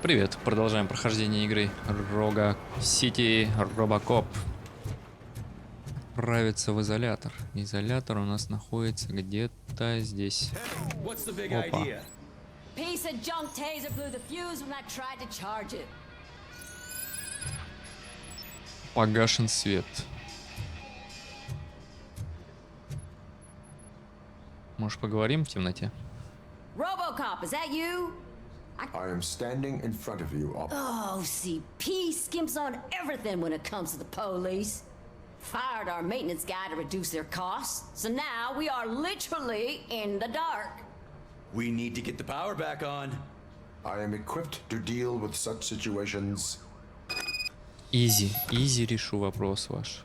Привет, продолжаем прохождение игры Рога Сити Робокоп. Отправиться в изолятор. Изолятор у нас находится где-то здесь. Опа. Погашен свет. Может, поговорим в темноте? RoboCop, is that you? I am standing in front of you, Oh, see, P skimps on everything when it comes to the police. Fired our maintenance guy to reduce their costs, so now we are literally in the dark. We need to get the power back on. I am equipped to deal with such situations. Изи решу вопрос ваш.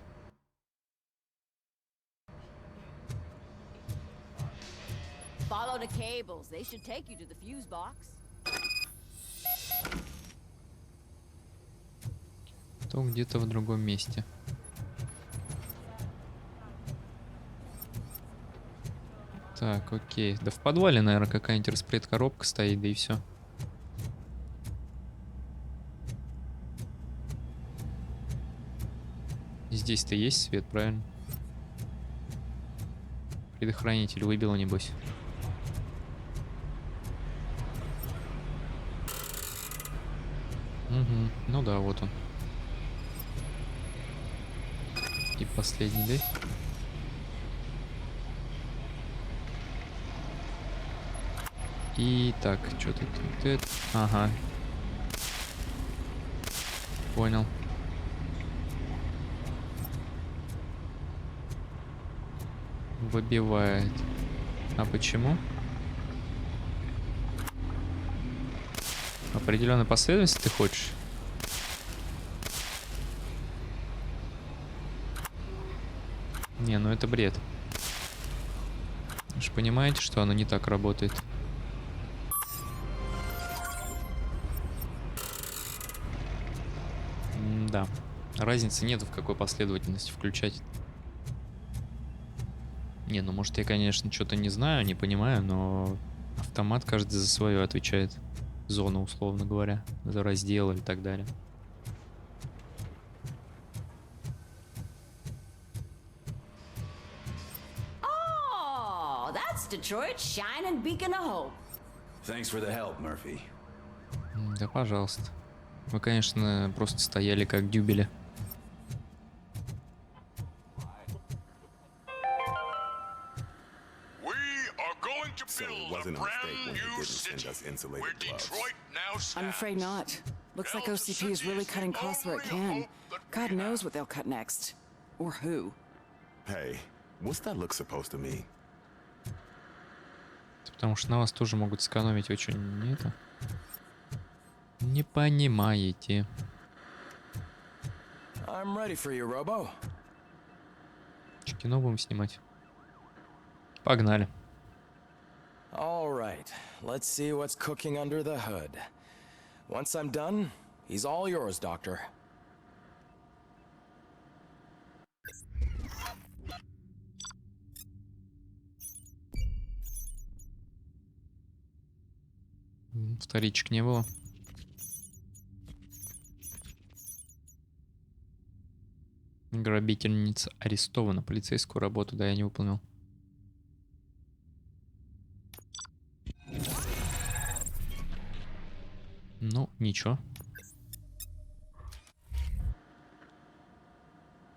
Follow the cables. They should take you to the fuse box. То где-то в другом месте. Так, окей. Да в подвале, наверное, какая-нибудь распредкоробка стоит, да и все. Здесь-то есть свет, правильно? Предохранитель выбило, небось. Угу. Ну да, вот он. И последний, да? И так, что тут? Это... Ага. Понял. Выбивает. А почему? Определенной последовательности ты хочешь? Не, ну это бред. Вы же понимаете, что оно не так работает. Да. Разницы нет, в какой последовательности включать. Не, ну может я, конечно, что-то не знаю, не понимаю, но автомат каждый за свое отвечает. Зону, условно говоря, за раздел и так далее. Oh, that's Detroit's shining beacon of hope. Thanks for the help, Murphy. Да, пожалуйста. Вы, конечно, просто стояли как дюбели. I'm afraid not. Looks like OCP is really cutting costs where it can. God knows what they'll cut next. Or who. Hey, what's that look supposed to mean? Потому что на вас тоже могут сэкономить очень не это. Не понимаете. I'm ready for you, Robo. Кино будем снимать. Погнали. All right, let's see what's cooking under the hood. Once I'm done, he's all yours, Doctor. Вторичек не было. Грабительница арестована. Полицейскую работу, да, я не выполнил. Ну, ничего.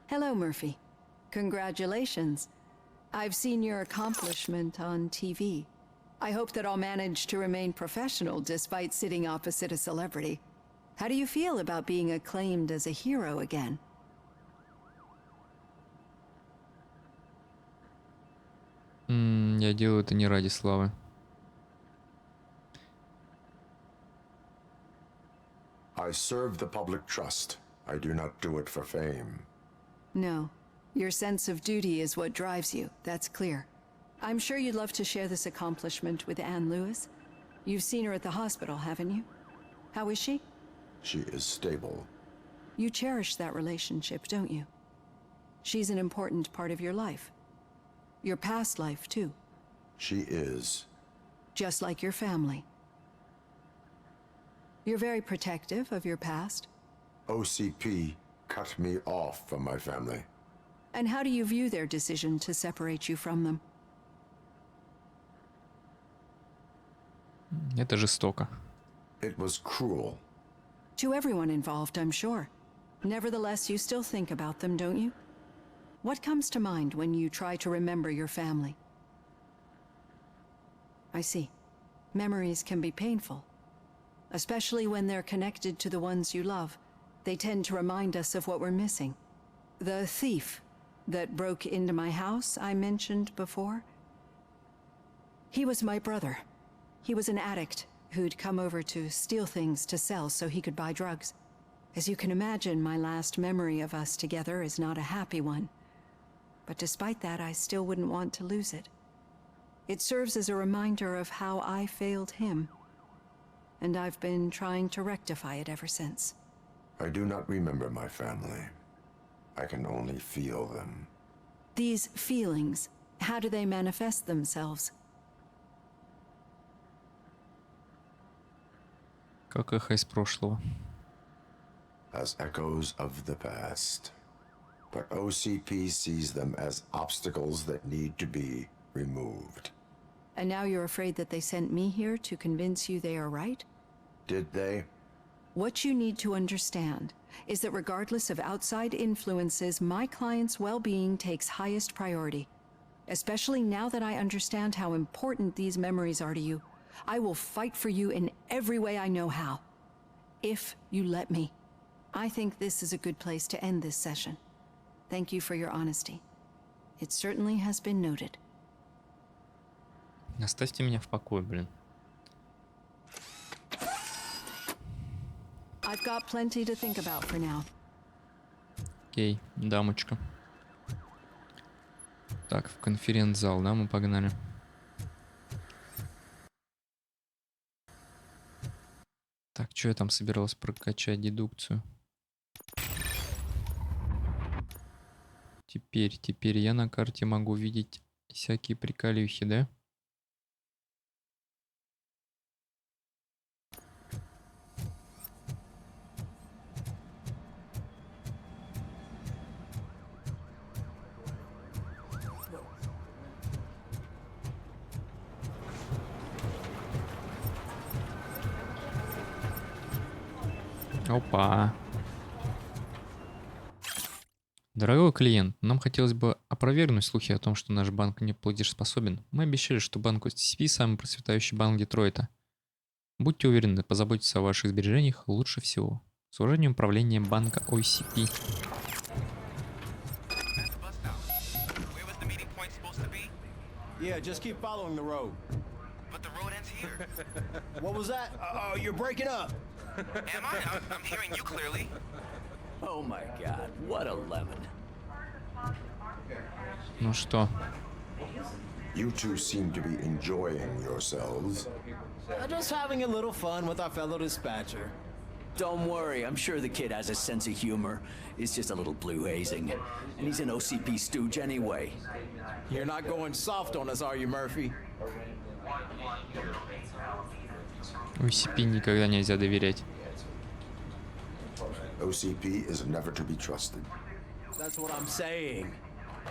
Hello, Murphy. Congratulations. I've seen your accomplishment on TV. I hope that I'll manage to remain professional despite sitting opposite a celebrity. How do you feel about being acclaimed as a hero again? Я делаю это не ради славы. I serve the public trust. I do not do it for fame. No. Your sense of duty is what drives you. That's clear. I'm sure you'd love to share this accomplishment with Anne Lewis. You've seen her at the hospital, haven't you? How is she? She is stable. You cherish that relationship, don't you? She's an important part of your life. Your past life, too. She is. Just like your family. You're very protective of your past. OCP cut me off from my family. And how do you view their decision to separate you from them? Это жестоко. It was cruel. To everyone involved, I'm sure. Nevertheless, you still think about them, don't you? What comes to mind when you try to remember your family? I see. Memories can be painful, especially when they're connected to the ones you love. They tend to remind us of what we're missing. The thief that broke into my house I mentioned before, he was my brother. He was an addict who'd come over to steal things to sell so he could buy drugs. As you can imagine, my last memory of us together is not a happy one. But despite that, I still wouldn't want to lose it. It serves as a reminder of how I failed him. And I've been trying to rectify it ever since. I do not remember my family. I can only feel them. These feelings, how do they manifest themselves? Как эхо из прошлого. As echoes of the past. But OCP sees them as obstacles that need to be removed. And now you're afraid that they sent me here to convince you they are right? Did they? What you need to understand is that regardless of outside influences, my client's well-being takes highest priority. Especially now that I understand how important these memories are to you, I will fight for you in every way I know how. If you let me. I think this is a good place to end this session. Thank you for your honesty. It certainly has been noted. Оставьте меня в покое, блин. I've got plenty to think about for now. Окей, дамочка. Так, в конференц-зал, да, мы погнали. Так, что я там собиралась прокачать дедукцию? Теперь я на карте могу видеть всякие приколюхи, да? Опа. Дорогой клиент, нам хотелось бы опровергнуть слухи о том, что наш банк не платежеспособен. Мы обещали, что банк OCP – самый процветающий банк Детройта. Будьте уверены, позаботиться о ваших сбережениях лучше всего. С уважением, управление банка OCP. Yeah, just keep following the road. But the road ends here. What was that? Oh, you're breaking up. Am I? I'm hearing you clearly. Oh my god, what a lemon. Ну что? You two seem to be enjoying yourselves. Just having a little fun with our fellow dispatcher. Don't worry, I'm sure the kid has a sense of humor. It's just a little blue hazing. And he's an OCP stooge anyway. You're not going soft on us, are you, Murphy? OCP никогда нельзя доверять. OCP is never to be trusted. That's what I'm saying.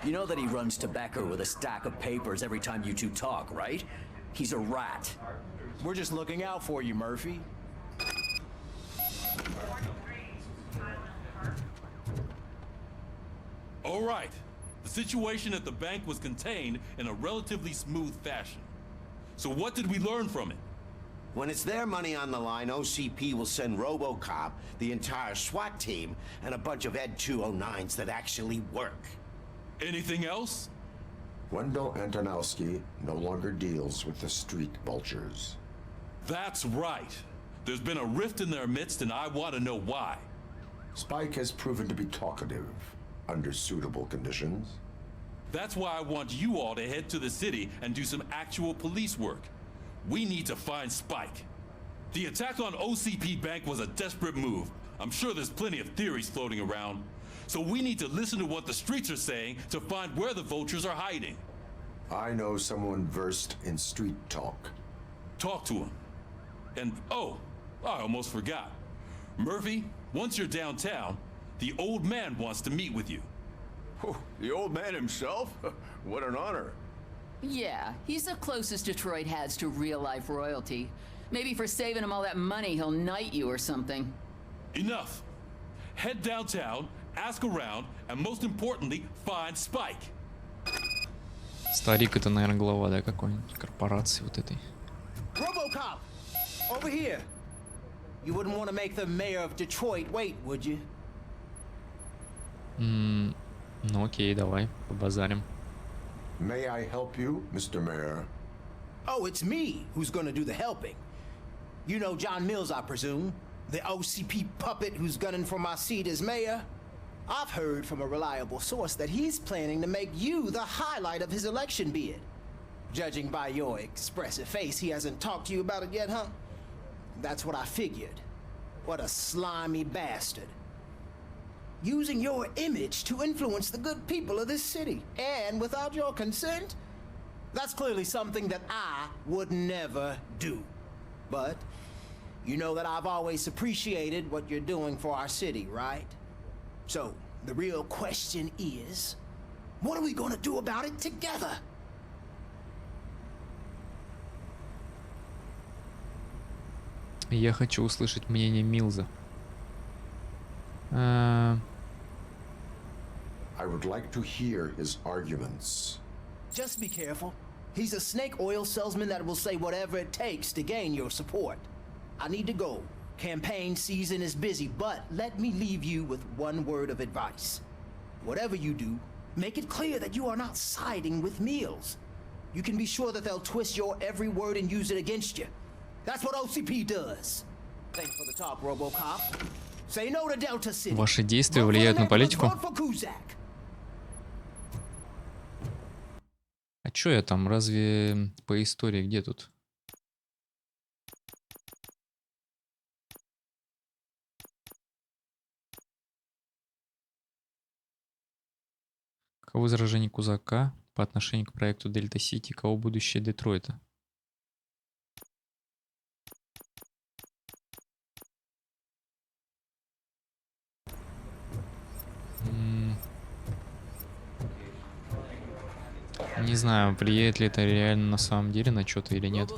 You know that he runs tobacco with a stack of papers every time you two talk, right? He's a rat. We're just looking out for you, Murphy. All right. The situation at the bank was contained in a relatively smooth fashion. So what did we learn from it? When it's their money on the line, OCP will send RoboCop, the entire SWAT team, and a bunch of Ed 209s that actually work. Anything else? Wendell Antonowski no longer deals with the street vultures. That's right. There's been a rift in their midst, and I want to know why. Spike has proven to be talkative under suitable conditions. That's why I want you all to head to the city and do some actual police work. We need to find Spike. The attack on OCP Bank was a desperate move. I'm sure there's plenty of theories floating around. So we need to listen to what the streets are saying to find where the vultures are hiding. I know someone versed in street talk. Talk to him. And, oh, I almost forgot. Murphy, once you're downtown, the old man wants to meet with you. Oh, the old man himself? What an honor. Yeah, he's the closest Detroit has to real-life royalty. Maybe for saving him all that money, he'll knight you or something. Enough. Head downtown, ask around, and most importantly, find Spike. Старик это, наверное, глава, да, какой-нибудь корпорации вот этой. RoboCop! Over here! You wouldn't want to make the mayor of Detroit wait, would you? Ну окей, давай, побазарим. May I help you, Mr. Mayor? Oh, it's me who's gonna do the helping. You know John Mills, I presume? The OCP puppet who's gunning for my seat as mayor? I've heard from a reliable source that he's planning to make you the highlight of his election bid. Judging by your expressive face, he hasn't talked to you about it yet, huh? That's what I figured. What a slimy bastard. Using your image to influence the good people of this city. And without your consent? That's clearly something that I would never do. But you know that I've always appreciated what you're doing for our city, right? So, the real question is, what are we gonna do about it together? Я хочу услышать мнение Милза. I would like to hear his arguments. Just be careful. He's a snake oil salesman that will say whatever it takes to gain your support. I need to go. Campaign season is busy, but let me leave you with one word of advice. Whatever you do, make it clear that you are not siding with Mills. You can be sure that they'll twist your every word and use it against you. That's what OCP does. Thanks for the talk, RoboCop. Say no to Delta City. Ваши действия влияют на политику? А чё я там? Разве по истории где тут? Каковы возражения Кузака по отношению к проекту Дельта Сити? Кого будущее Детройта? Не знаю, влияет ли это реально на самом деле на что-то или нет.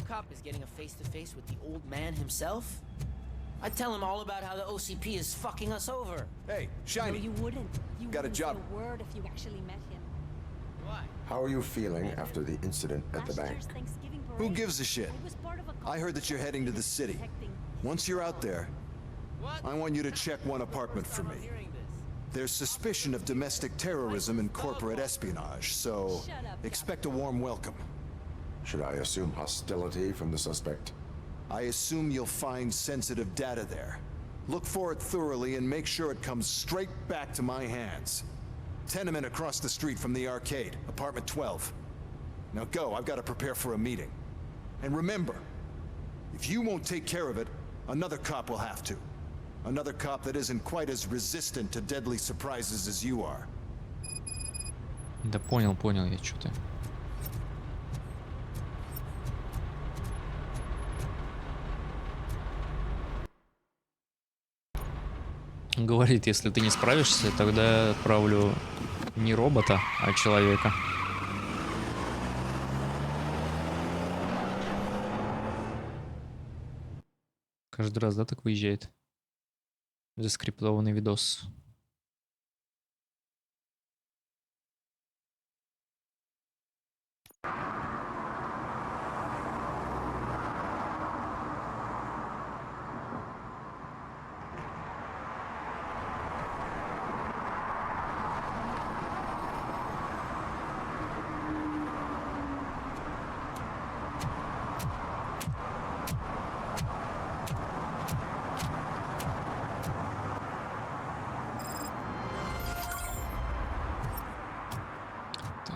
I'd tell him all about how the OCP is fucking us over. Hey, Shiny. No, you wouldn't. You got a wouldn't job. say a word if you actually met him. Why? How are you feeling after the incident at the bank? Who gives a shit? I heard that you're heading to the city. Once you're out there, I want you to check one apartment for me. There's suspicion of domestic terrorism and corporate espionage, so expect a warm welcome. Should I assume hostility from the suspect? I assume you'll find sensitive data there. Look for it thoroughly and make sure it comes straight back to my hands. Tenement across the street from the arcade, apartment 12. Now go, I've got to prepare for a meeting. And remember, if you won't take care of it, another cop will have to. Another cop that isn't quite as resistant to deadly surprises as you are. Да понял я что-то. Говорит, если ты не справишься, тогда я отправлю не робота, а человека. Каждый раз, да, так выезжает? Заскриптованный видос.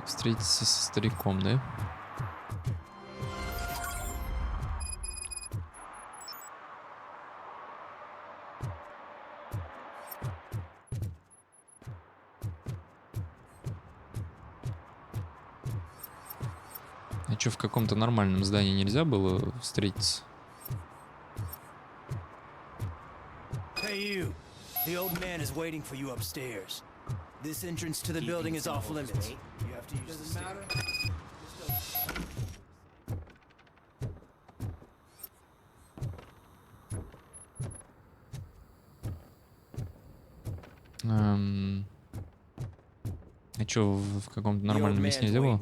Встретиться со стариком, да? А что, в каком-то нормальном здании нельзя было встретиться? Hey, you. The old man is waiting for you upstairs. This entrance to the building is off limits. You have to use the stairs. А чё, в каком-то нормальном месте нельзя было?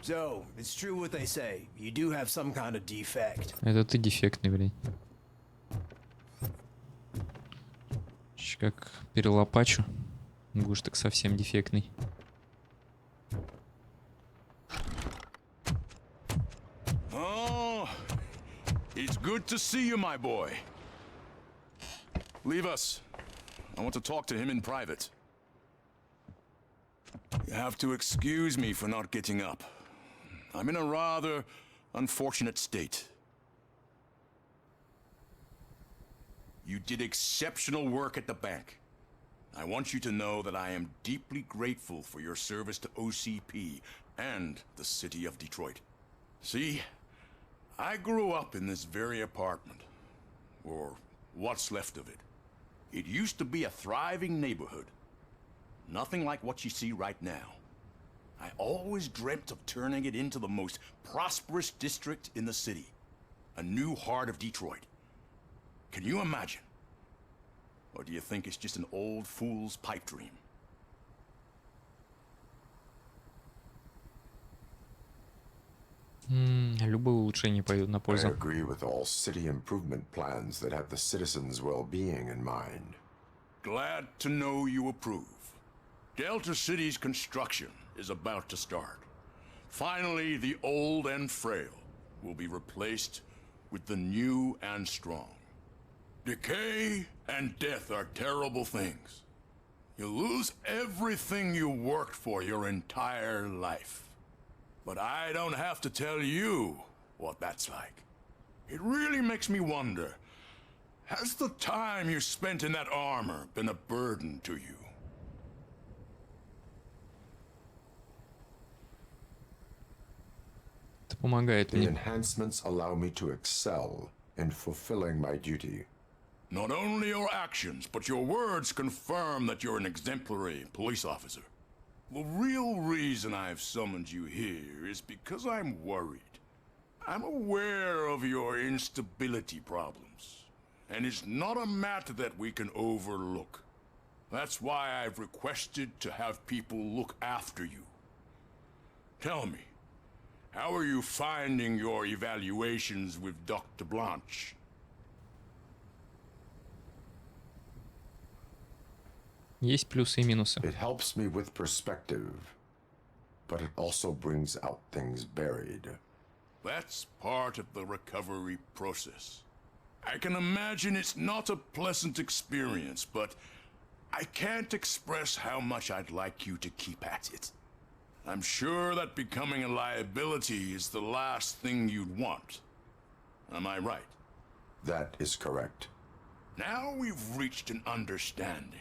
So, it's true what they say. You do have some kind of defect. Это ты дефектный, блин. Как перелопачу. Будешь так совсем дефектный. Oh, it's good to see you, my boy. Leave us. I want to talk to him in private. You have to excuse me for not getting up. I'm in a rather unfortunate state. You did exceptional work at the bank. I want you to know that I am deeply grateful for your service to OCP and the city of Detroit. See, I grew up in this very apartment, or what's left of it. It used to be a thriving neighborhood. Nothing like what you see right now. I always dreamt of turning it into the most prosperous district in the city. A new heart of Detroit. Can you imagine? Or do you think it's just an old fool's pipe dream? Любые улучшения пойдут на I пользу. agree with all city improvement plans that have the citizens' well-being in mind. Glad to know you approve. Delta City's construction is about to start. Finally, the old and frail will be replaced with the new and strong. Decay and death are terrible things. You lose everything you worked for your entire life. But I don't have to tell you what that's like. It really makes me wonder, has the time you spent in that armor been a burden to you? Это помогает The мне. enhancements allow me to excel in fulfilling my duty. Not only your actions, but your words confirm that you're an exemplary police officer. The real reason I've summoned you here is because I'm worried. I'm aware of your instability problems, and it's not a matter that we can overlook. That's why I've requested to have people look after you. Tell me, how are you finding your evaluations with Dr. Blanche? Есть плюсы и минусы. It helps me with perspective, but it also brings out things buried. That's part of the recovery process. I can imagine it's not a pleasant experience, but I can't express how much I'd like you to keep at it. I'm sure that becoming a liability is the last thing you'd want. Am I right? That is correct. Now we've reached an understanding.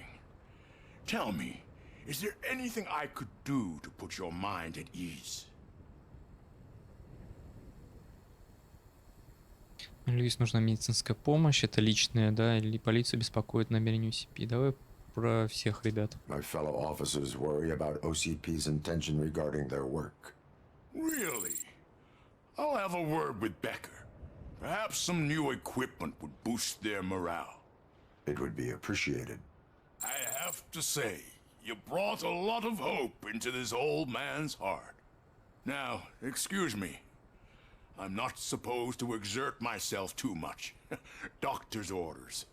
Tell me, is there anything I could do to put your mind at ease? Льюис, нужна медицинская помощь, это личное, да, или полицию беспокоит намерение UCP. Давай про всех ребят. My fellow officers worry about OCP's intention regarding their work. Really? I'll have a word with Becker. Perhaps some new equipment would boost their morale. It would be appreciated. I have to say, you brought a lot of hope into this old man's heart. Now, excuse me. I'm not supposed to exert myself too much. Doctor's orders.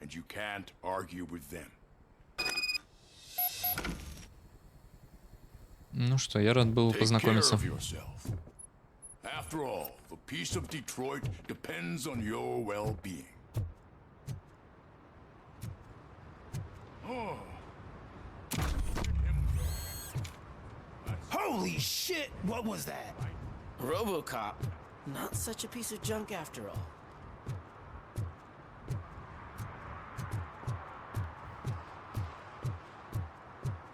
And you can't argue with them. Ну что, я рад был познакомиться. Take care of yourself. After all, the peace of Detroit depends on your well-being. Oh. Holy shit! What was that? RoboCop. Not such a piece of junk after all.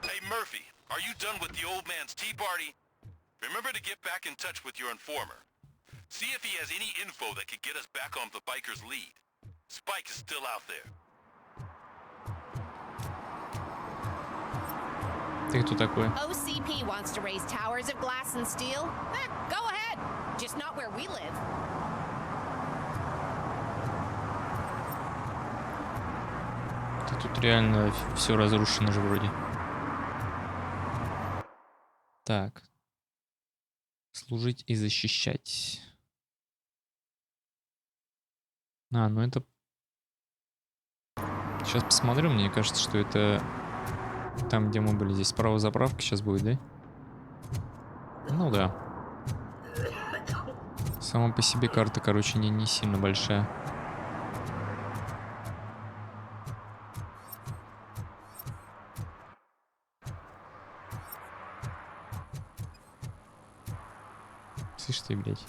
Hey, Murphy, are you done with the old man's tea party? Remember to get back in touch with your informer. See if he has any info that could get us back on the biker's lead. Spike is still out there. Ты кто такой? OCP wants to raise towers of glass and steel. Go ahead. Just not where we live. Тут реально все разрушено же вроде. Так. Служить и защищать. А, ну это... Сейчас посмотрю, мне кажется, что это... Там, где мы были, здесь справа заправка сейчас будет, да? Ну да. Сама по себе карта, короче, не сильно большая. Слышь ты, блядь.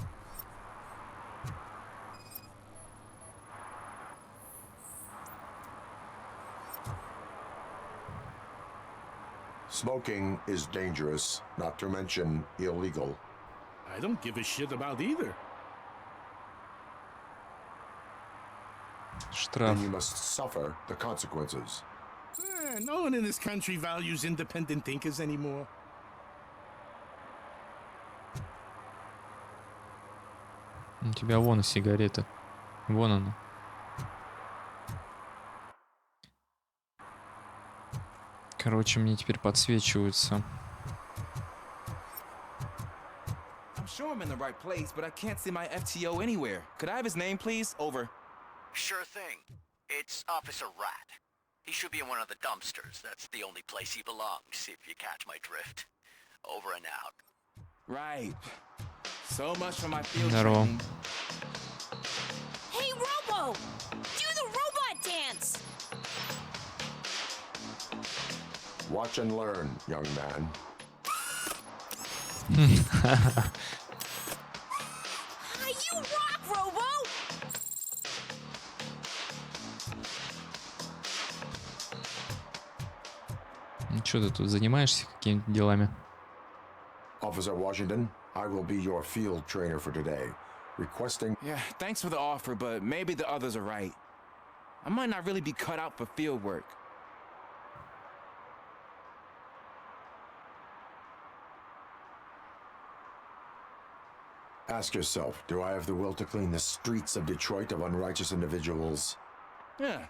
Smoking is dangerous, not to mention illegal. I don't give a shit about either. Штраф. And you must suffer the consequences. No one in this country values independent thinkers anymore. У тебя вон сигарета. Вон она. Короче, мне теперь подсвечиваются. I'm sure I'm in the right place, but I can't see my FTO anywhere. Could I have his name, please? Over. Sure thing. It's Officer Rat. He should be in one of the dumpsters. That's the only place he belongs, if you catch my drift. Over and out. Right. So much for my field Здорово. training. Hey, Robo! Do the robot dance! Watch and learn, young man. You rock, Robo! Ну что ты тут занимаешься какими-то делами? Officer Washington, I will be your field trainer for today. Requesting... Yeah, thanks for the offer, but maybe the others are right. I might not really be cut out for field work. Ask yourself, do I have the will to clean the streets of Detroit of unrighteous individuals? Yeah.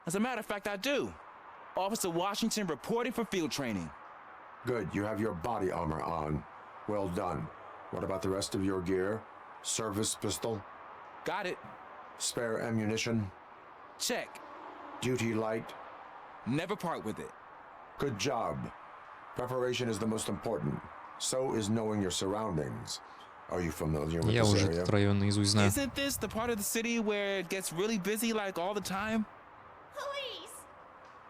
As a matter of fact, I do. Officer Washington reporting for field training. Good, you have your body armor on. Well done. What about the rest of your gear? Service pistol? Got it. Spare ammunition? Check. Duty light? Never part with it. Good job. Preparation is the most important. So is knowing your surroundings. Are you familiar with Я this уже area? этот район наизусть знаю. Isn't this the part of the city where it gets really busy like all the time? Police!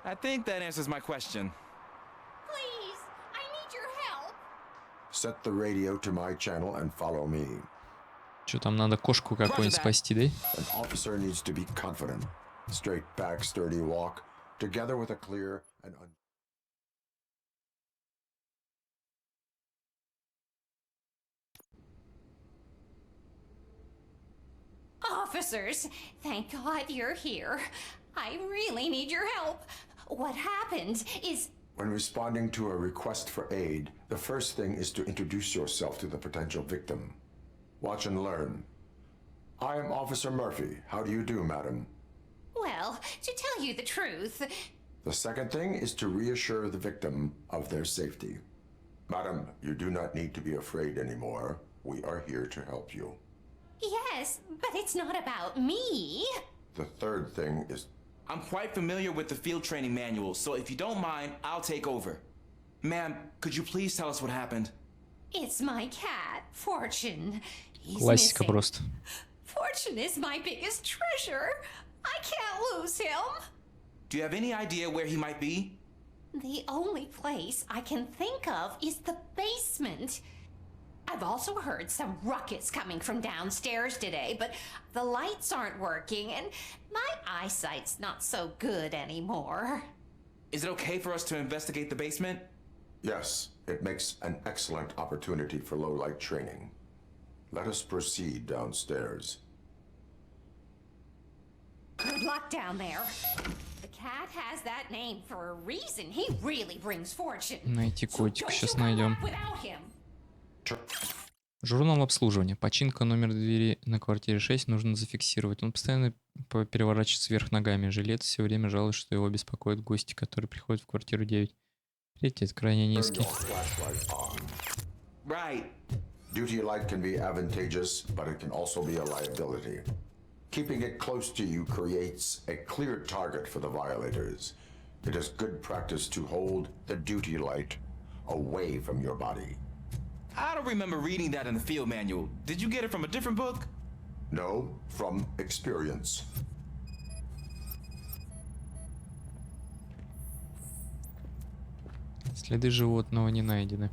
I think that answers my question. Please! I need your help! Set the radio to my channel and follow me. Что там надо кошку какую-нибудь спасти, да? An officer needs to be confident. Straight back, sturdy walk, together with a clear and Officers, thank God you're here. I really need your help. What happened is... When responding to a request for aid, the first thing is to introduce yourself to the potential victim. Watch and learn. I am Officer Murphy. How do you do, madam? Well, to tell you the truth... The second thing is to reassure the victim of their safety. Madam, you do not need to be afraid anymore. We are here to help you. Yes, but it's not about me. The third thing is... I'm quite familiar with the field training manual, so if you don't mind, I'll take over. Ma'am, could you please tell us what happened? It's my cat, Fortune. He's Классика missing. просто. Fortune is my biggest treasure. I can't lose him. Do you have any idea where he might be? The only place I can think of is the basement. I've also heard some ruckus coming from downstairs today, but the lights aren't working and my eyesight's not so good anymore. Is it okay for us to investigate the basement? Yes, it makes an excellent opportunity for low-light training. Let us proceed downstairs. Good luck down there. The Cat has that name for a reason. He really brings fortune. Найти котика. Don't Сейчас you come найдем. up without him. Журнал обслуживания. Починка номер двери на квартире 6 нужно зафиксировать. Он постоянно переворачивается вверх ногами. Жилец все время жалуется, что его беспокоят гости, которые приходят в квартиру 9. Третий крайне низкий. Right. Duty light can be advantageous, but it can also be a liability. Keeping it close to you creates a clear target for the violators. It is good practice to hold the duty light away from your body. I don't remember reading that in the field manual. Did you get it from a different book? No, from experience. Следы животного не найдены.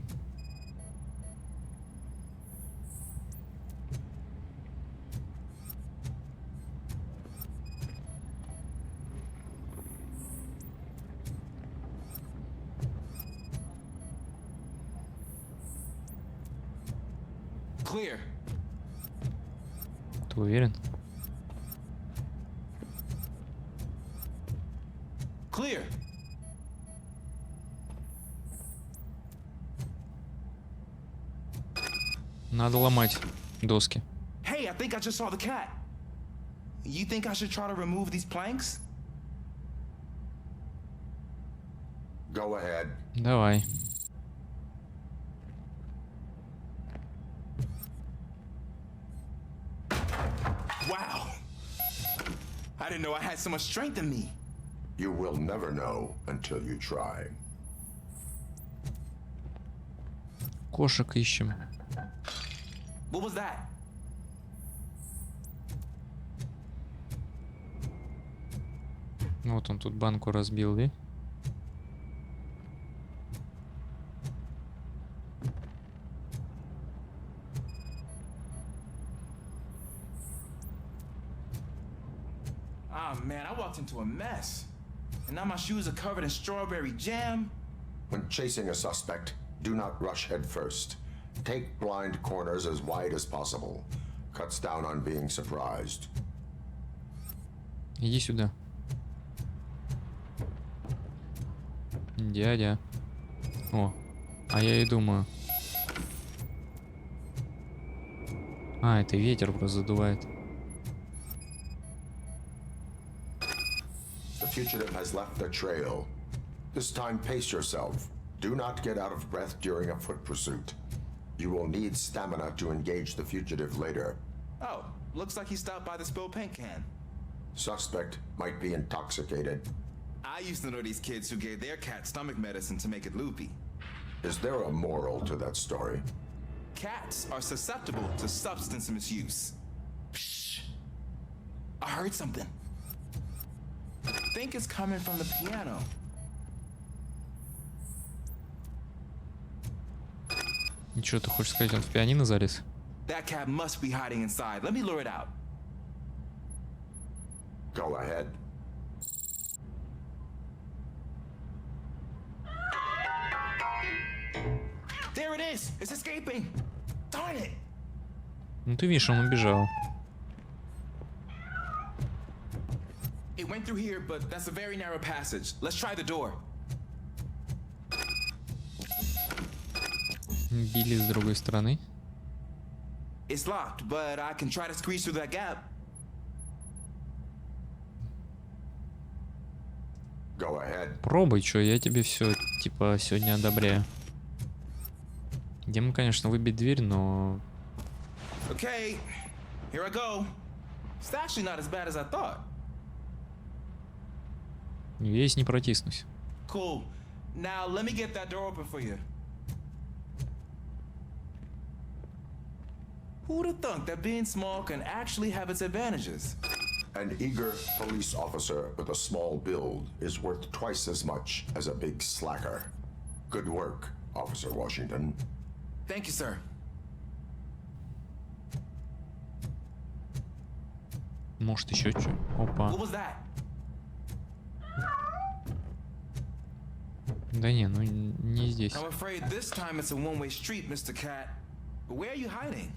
Clear. Ты уверен? Clear. Надо ломать доски. Hey, I think I just saw the cat. You think I should try to remove these planks? Go ahead. Давай. Wow. I didn't know I had so much strength in me. You will never know until you try. Кошек ищем. What was that? Вот он тут банку разбил, да? Ah, man, I walked into a mess. And now my shoes are covered in strawberry jam. When chasing a suspect, do not rush head first. Take blind corners as wide as possible. Cuts down on being surprised. Иди сюда. Дядя. О, а я и думаю. А, это ветер просто задувает. The fugitive has left the trail. This time pace yourself. Do not get out of breath during a foot pursuit. You will need stamina to engage the fugitive later. Oh, looks like he stopped by the spilled paint can. Suspect might be intoxicated. I used to know these kids who gave their cat stomach medicine to make it loopy. Is there a moral to that story? Cats are susceptible to substance misuse. Psh. I heard something. I think it's coming from the piano. Ничего, ты хочешь сказать, он в пианино залез? That cat must be hiding inside. Let me lure it out. Go ahead. There it is! It's escaping! Darn it! Ну ты видишь, он убежал. It went through here, but that's a very narrow passage. Let's try the door. Били с другой стороны. It's locked, but I can try to squeeze through that gap. Go ahead. Пробуй, что я тебе все, типа, сегодня одобряю. Где мы, конечно, выбить дверь, но... Okay, here I go. It's actually not as bad as I thought. Весь не протиснусь. Cool. Now let me get that door open for you. Who'd have thunk that being small can actually have its advantages? An eager police officer with a small build is worth twice as much as a big slacker. Good work, Officer Washington. Thank you, sir. Может, еще что? Опа. What was that? Да не, ну не здесь. I'm afraid this time it's a one-way street, Mr. Cat. But where are you hiding?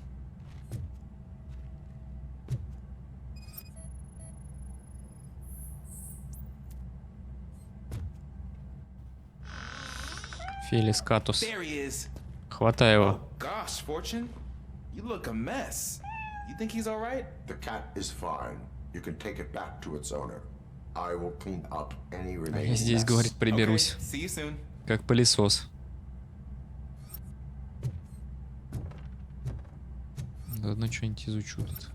Фелис Катус. There he is. Хватай его. Gosh, Fortune, you look a mess. You think he's all right? The cat is fine. You can take it back to its owner. I will clean up any remaining Я здесь, mess. говорит, приберусь. Okay, see you soon. Как пылесос. Заодно что-нибудь изучу тут.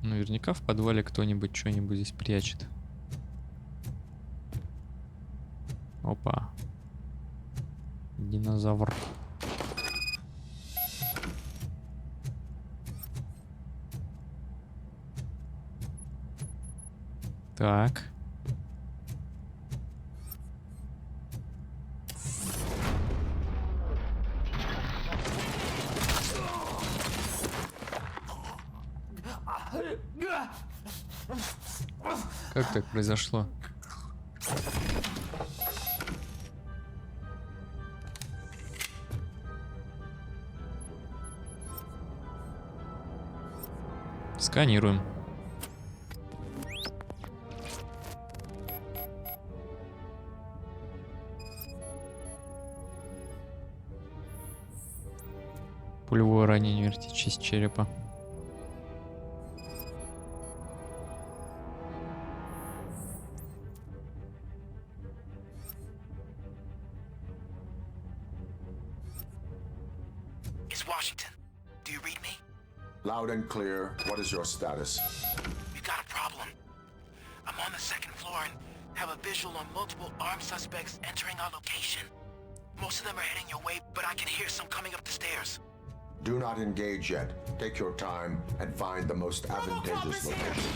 Наверняка в подвале кто-нибудь что-нибудь здесь прячет. Опа. Динозавр. Так. Как так произошло? Сканируем. Пулевое ранение, вертит часть черепа. It's Washington. Do you read me? Loud and clear. What is your status? We've got a problem. I'm on the second floor and have a visual on multiple armed suspects entering our location. Most of them are heading your way, but I can hear some coming up the stairs. Do not engage yet. Take your time and find the most advantageous location.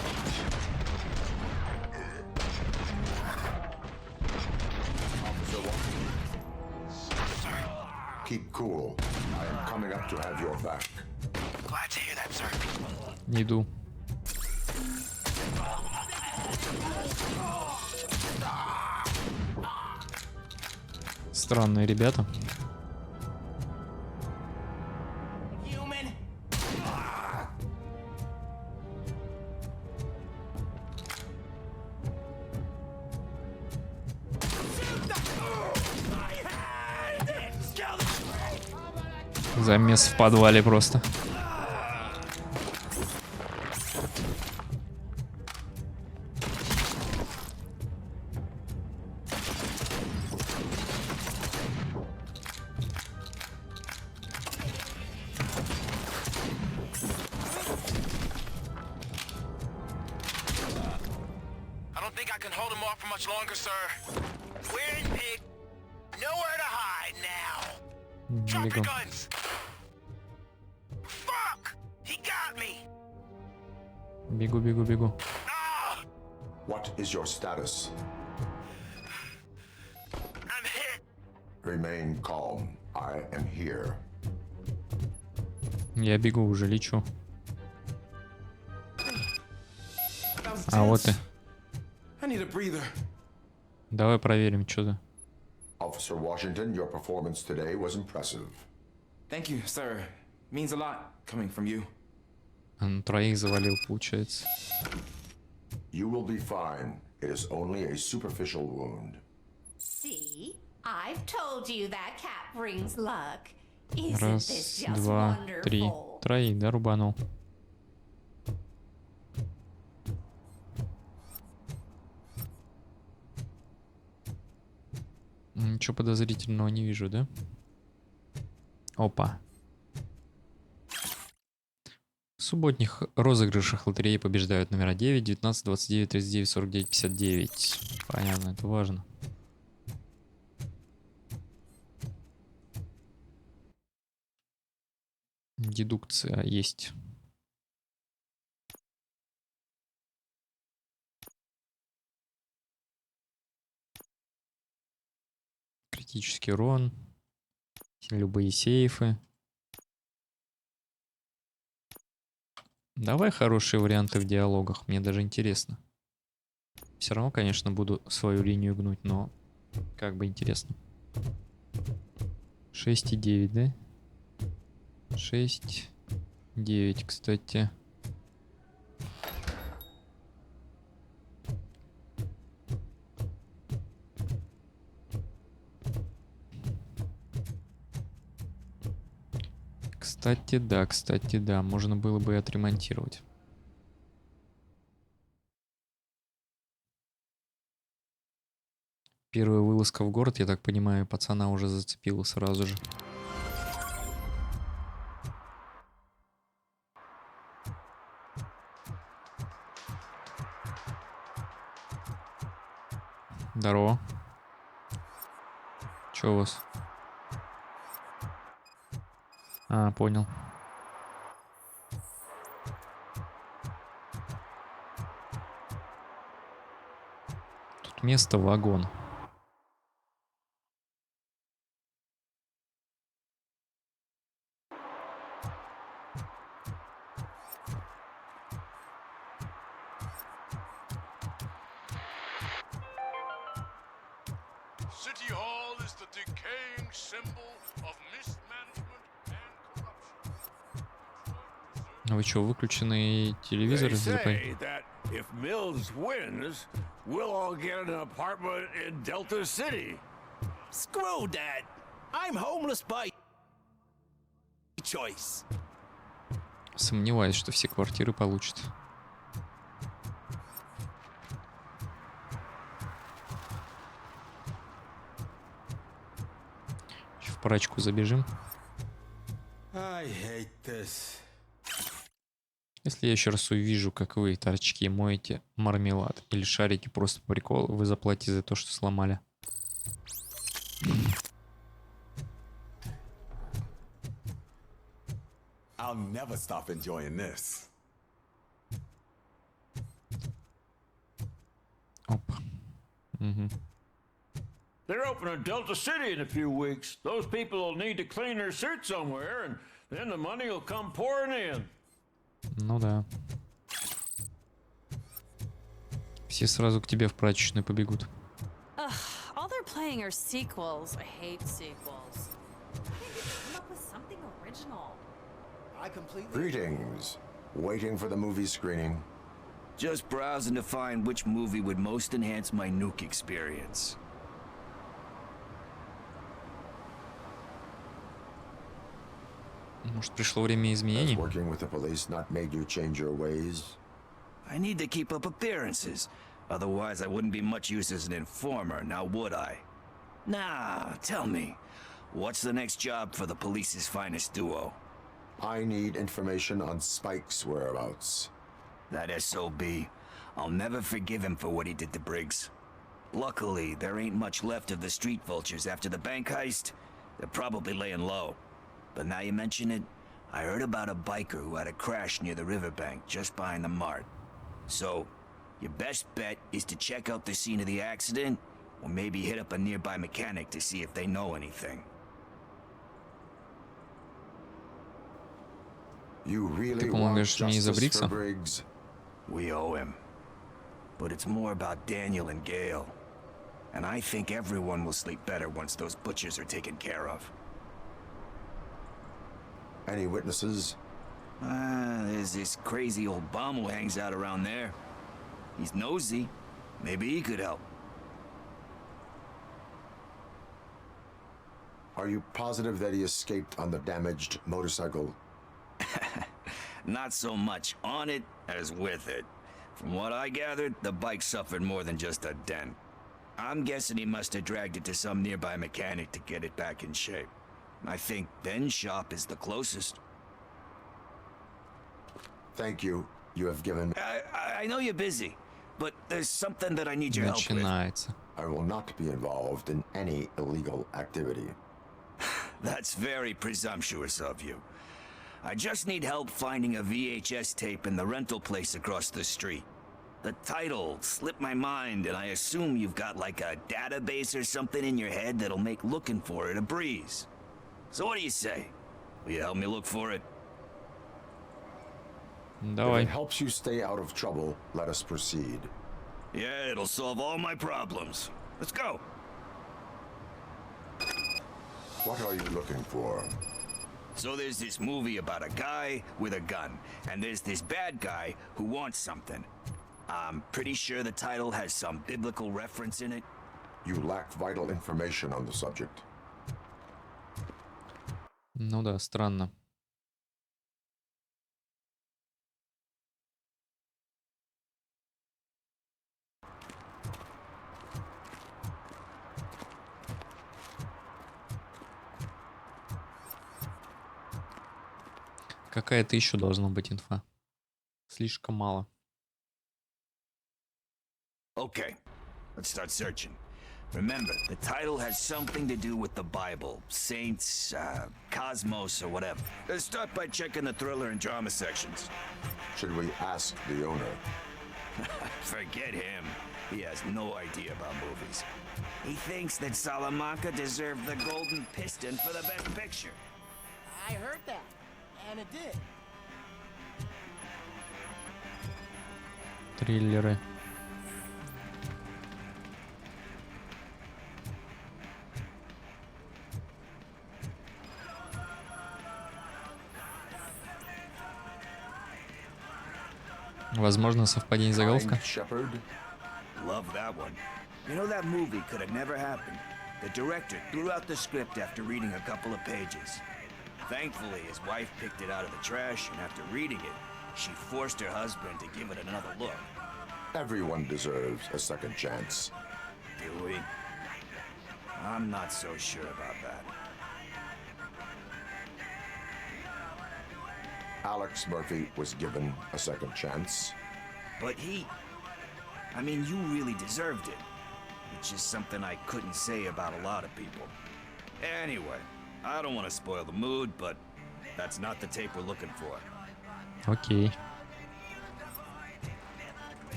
Officer Washington. Keep cool. I am coming up to have your back. Glad to hear that, sir. Не иду. Странные ребята. Замес в подвале просто. I don't think I can hold him off for much longer, sir. We're in pig. Nowhere to hide now. Drop your guns. Fuck! He got me. Бегу, бегу, бегу. What is your status? I'm hit. Remain calm. I am here. Я бегу, уже лечу. That was А вот и. tense. I need a breather. Давай проверим, что то. Officer Washington, your performance today was impressive. Thank you, sir. Means a lot coming from you. Троих завалил, получается. You will be fine. It is only a superficial wound. See? I've told you that cat brings luck. Isn't Раз, this just два, три. wonderful? Троих, да, рубанул? Ничего подозрительного не вижу, да? Опа. В субботних розыгрышах лотереи побеждают номера 9, 19, 29, 39, 49, 59. Понятно, это важно. Дедукция есть. Критический урон. Любые сейфы. Давай хорошие варианты в диалогах. Мне даже интересно. Все равно, конечно, буду свою линию гнуть, но как бы интересно. 6,9, да? 6,9, кстати. Кстати, да, можно было бы и отремонтировать. Первая вылазка в город, я так понимаю, пацана уже зацепила сразу же. Здорово. Чё у вас? А, понял. Тут место вагон. City Hall is the decaying symbol of mismanagement and corruption. А вы чё, выключенный телевизор They из say that if Mills wins, we'll all get an apartment in Delta City. Screw that. I'm homeless by choice. Сомневаюсь, что все квартиры получат. В парочку забежим. I hate this. Если я еще раз увижу, как вы, торчки, моете мармелад или шарики просто по приколу, вы заплатите за то, что сломали. I'll never stop enjoying this. Опа. Угу. They're opening Delta City in a few weeks. Those people will need to clean their suits somewhere, and then the money will come pouring in. Ну да. Все сразу к тебе в прачечную побегут. Ugh, all they're playing are sequels. I hate sequels. Come up with something original. I completely. Greetings. Waiting for the movie screening. Just browsing to find which movie would most enhance my nuke experience. Может, пришло время изменений? Working with the police not made you change your ways? I need to keep up appearances. Otherwise, I wouldn't be much use as an informer, now would I? Nah, tell me, what's the next job for the police's finest duo? I need information on Spike's whereabouts. That SOB. I'll never forgive him for what he did to Briggs. Luckily, there ain't much left of the street vultures after the bank heist. They're probably laying low. But now you mention it, I heard about a biker who had a crash near the riverbank just behind the mart. So, your best bet is to check out the scene of the accident, or maybe hit up a nearby mechanic to see if they know anything. You really Ты want помогаешь мне из-за justice for Брикса? Briggs? We owe him. But it's more about Daniel and Gale. And I think everyone will sleep better once those butchers are taken care of. Any witnesses? There's this crazy old bum who hangs out around there. He's nosy. Maybe he could help. Are you positive that he escaped on the damaged motorcycle? Not so much on it as with it. From what I gathered, the bike suffered more than just a dent. I'm guessing he must have dragged it to some nearby mechanic to get it back in shape. I think Ben's shop is the closest. Thank you. You have given me... I know you're busy, but there's something that I need your help with. Начинается. I will not be involved in any illegal activity. That's very presumptuous of you. I just need help finding a VHS tape in the rental place across the street. The title slipped my mind, and I assume you've got like a database or something in your head that'll make looking for it a breeze. So what do you say? Will you help me look for it? Давай. If it helps you stay out of trouble, let us proceed. Yeah, it'll solve all my problems. Let's go. What are you looking for? So there's this movie about a guy with a gun, and there's this bad guy who wants something. I'm pretty sure the title has some biblical reference in it. You lack vital information on the subject. Ну да, странно. Какая-то еще должна быть инфа. Слишком мало. Okay, let's start searching. Remember, the title has something to do with the Bible, saints, cosmos, or whatever. Let's start by checking the thriller and drama sections. Should we ask the owner? Forget him. He has no idea about movies. He thinks that Salamanca deserved the Golden Piston for the Best Picture. I heard that, and it did. Триллеры. Возможно, совпадение заголовка. Love that one. You know, that movie could have never happened. The director threw out the script after reading a couple of pages. Thankfully, his wife picked it out of the trash, and after reading it, she forced her husband to give it another look. Everyone deserves a second chance. Do we? I'm not so sure about that. Alex Murphy was given a second chance. But I mean, you really deserved it. Which is something I couldn't say about a lot of people. Anyway, I don't want to spoil the mood, but that's not the tape we're looking for. Окей.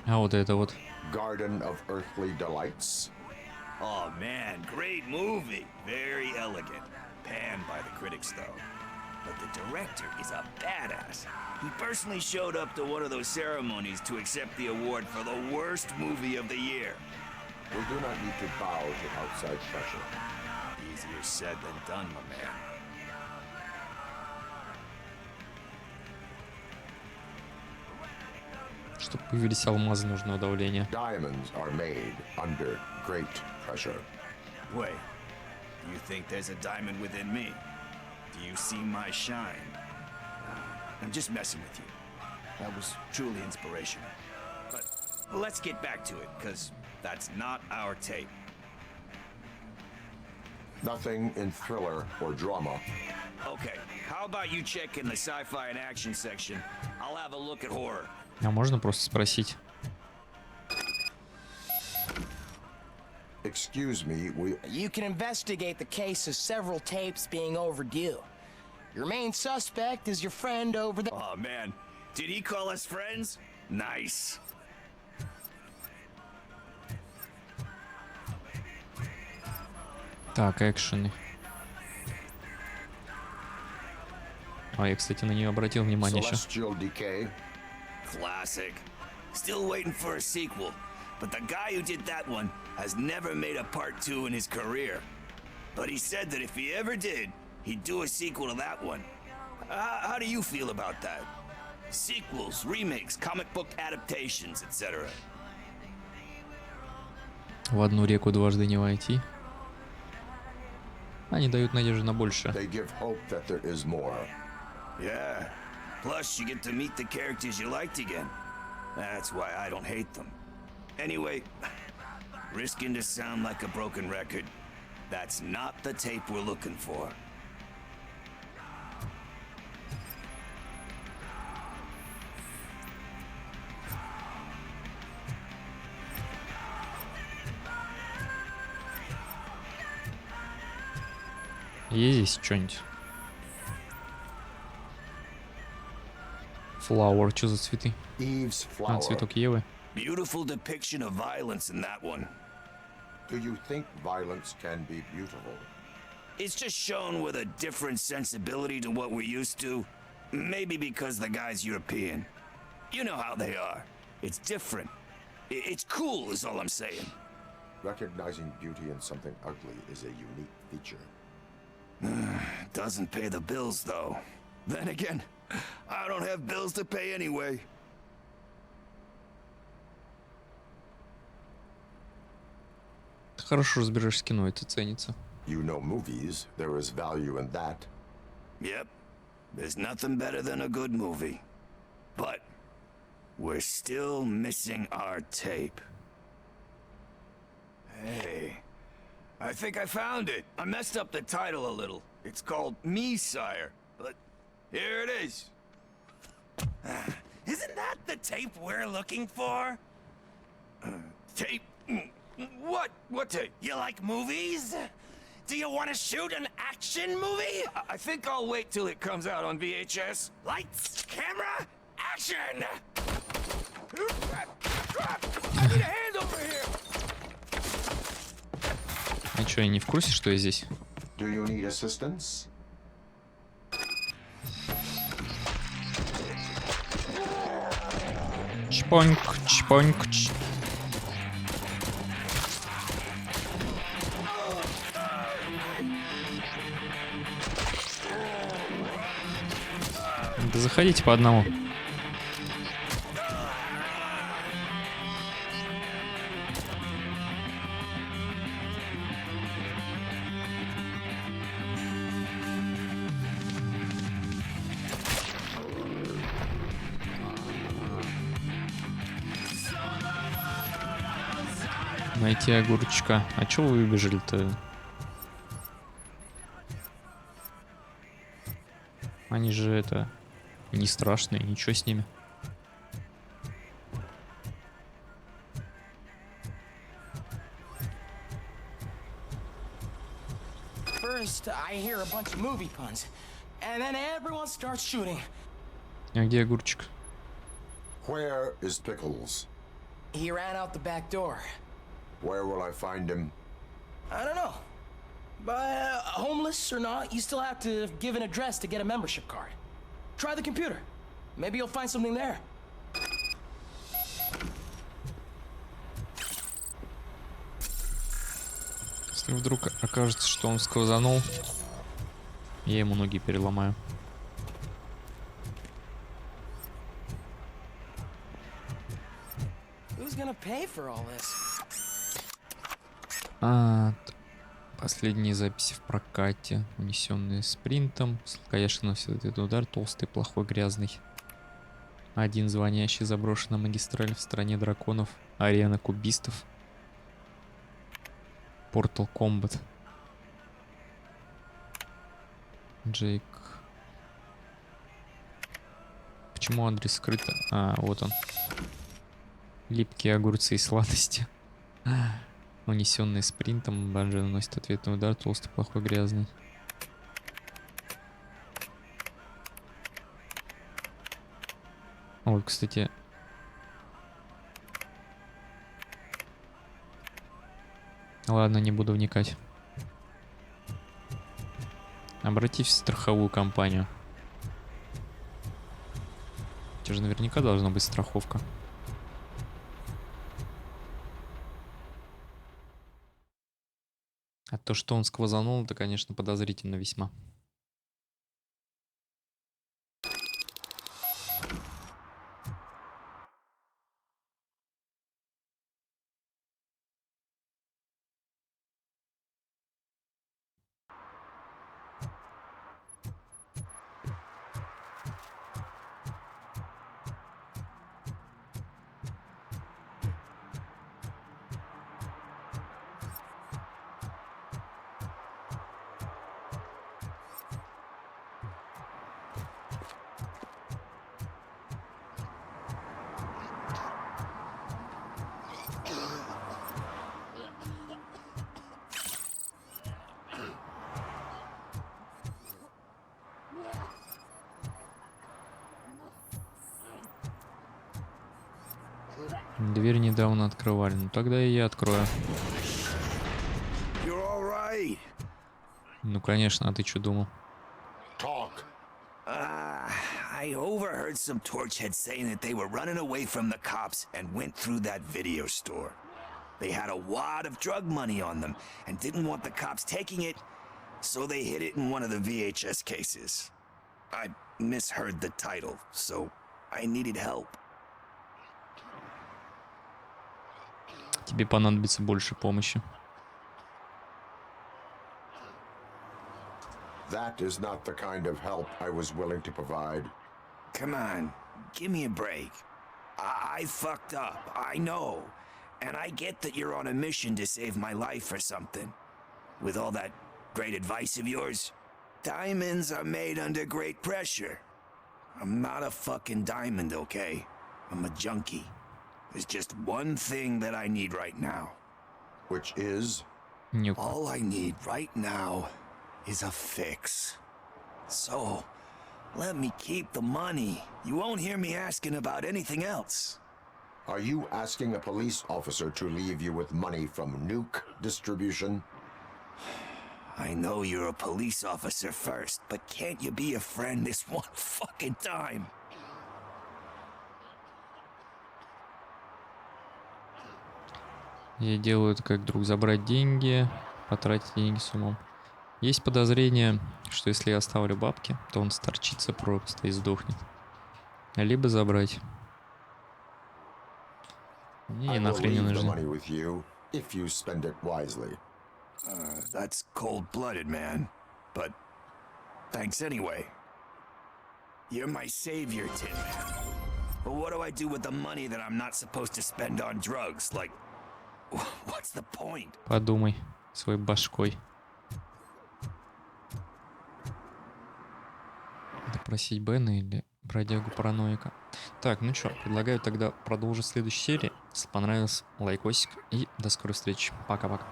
А вот это вот. Garden of Earthly Delights. Oh man, great movie. Very elegant. Panned by the critics, though. But the director is a badass. He personally showed up to one of those ceremonies to accept the award for the worst movie of the year. We do not need to bow to outside pressure. Easier said than done, my man. Чтобы появились алмазы нужного давления. Diamonds are made under great pressure. Wait, do you think there's a diamond within me? Do you see my shine? I'm just messing with you. That was truly inspirational. But let's get back to it, because that's not our tape. Nothing in thriller or drama. Okay, how about you check in the sci-fi and action section? I'll have a look at horror. А можно просто спросить? Excuse me, You can investigate the case of several tapes being overdue. Your main suspect is your friend over there. Oh man, did he call us friends? Nice. Так, экшены. А я, кстати, на нее обратил внимание еще. Celestial Decay. Classic. Still waiting for a sequel. But the guy who did that one has never made a part 2 in his career. But he said that if he ever did, he'd do a sequel to that one. How do you feel about that? Sequels, remakes, comic book adaptations, etc. В одну реку дважды не войти. Они дают надежду на большее. They give hope that there is more. Yeah. Plus, you get to meet the characters you liked again. That's why I don't hate them. Anyway, risking to sound like a broken record, that's not the tape we're looking for. Есть здесь что-нибудь? Flower, что за цветы? Eve's А, flower. цветок Евы. Beautiful depiction of violence in that one. Do you think violence can be beautiful? It's just shown with a different sensibility to what we're used to. Maybe because the guy's European. You know how they are. It's different. It's cool is all I'm saying. Recognizing beauty in something ugly is a unique feature. Doesn't pay the bills, though. Then again, I don't have bills to pay anyway. Ты хорошо разбираешься в кино, это ценится. You know movies, there is value in that. Yep. There's nothing better than a good movie. But we're still missing our tape. Hey, I think I found it. I messed up the title a little. It's called Me, Sire. But here it is. Isn't that the tape we're looking for? Tape? What? What tape? You like movies? Do you want to shoot an action movie? I think I'll wait till it comes out on VHS. Lights, camera, action! I need a hand over here! А чё, я не в курсе, что я здесь? Do you need assistance? Чпоньк, чпоньк, Да заходите по одному. Найти огурчика. А чё вы выбежали-то? Они же это... не страшные, ничего с ними. First, I hear a bunch of movie puns, and then everyone starts shooting. А где огурчик? Where is Pickles? He ran out the back door. Where will I find him? I don't know. But homeless or not, you still have to give an address to get a membership card. Try the computer. Maybe you'll find something there. Если вдруг окажется, что он сквозанул, я ему ноги переломаю. Who's gonna pay for all this? Последние записи в прокате, унесенные спринтом. Сладкоежка носит этот удар, толстый, плохой, грязный. Один звонящий, заброшенная магистраль в стране драконов. Арена кубистов. Portal Combat. Джейк. Почему адрес скрыт? А, вот он. Липкие огурцы и сладости. Унесенный спринтом. Банджи наносит ответный удар. Толстый, плохой, грязный. Вот, кстати. Ладно, не буду вникать. Обратись в страховую компанию. У тебя же наверняка должна быть страховка. А то, что он сквозанул, это, конечно, подозрительно весьма. Дверь недавно открывали. Ну тогда и я открою. Ну конечно, а ты что думал? I overheard some torchheads saying that they were running away from the cops and went through that video store. They had a wad of drug money on them and didn't want the cops taking it, so they hid it in one of the VHS cases. I misheard the title, so I needed help. Тебе понадобится больше помощи. That is not the kind of help I was willing to provide. Come on, give me a break. I fucked up, I know. And I get that you're on a mission to save my life or something. with all that great advice of yours? Diamonds are made under great pressure. I'm not a fucking diamond, okay? I'm a junkie. There's just one thing that I need right now. Which is? All I need right now is a fix. So, let me keep the money. You won't hear me asking about anything else. Are you asking a police officer to leave you with money from nuke distribution? I know you're a police officer first, but can't you be a friend this one fucking time? Я делаю это как друг: забрать деньги, потратить деньги с умом. Есть подозрение, что если я оставлю бабки, то он сторчится просто и сдохнет. Либо забрать. Мне нахрен не нужно. That's cold-blooded, man. But thanks anyway. You're my savior, Tin Man. But what do I do with the money that I'm not supposed to spend on drugs? Like, what's the point? Подумай своей башкой. Допросить Бена или бродягу-параноика. Так, ну чё, предлагаю тогда продолжить в следующей серии. Если понравилось, лайкосик и до скорой встречи. Пока-пока.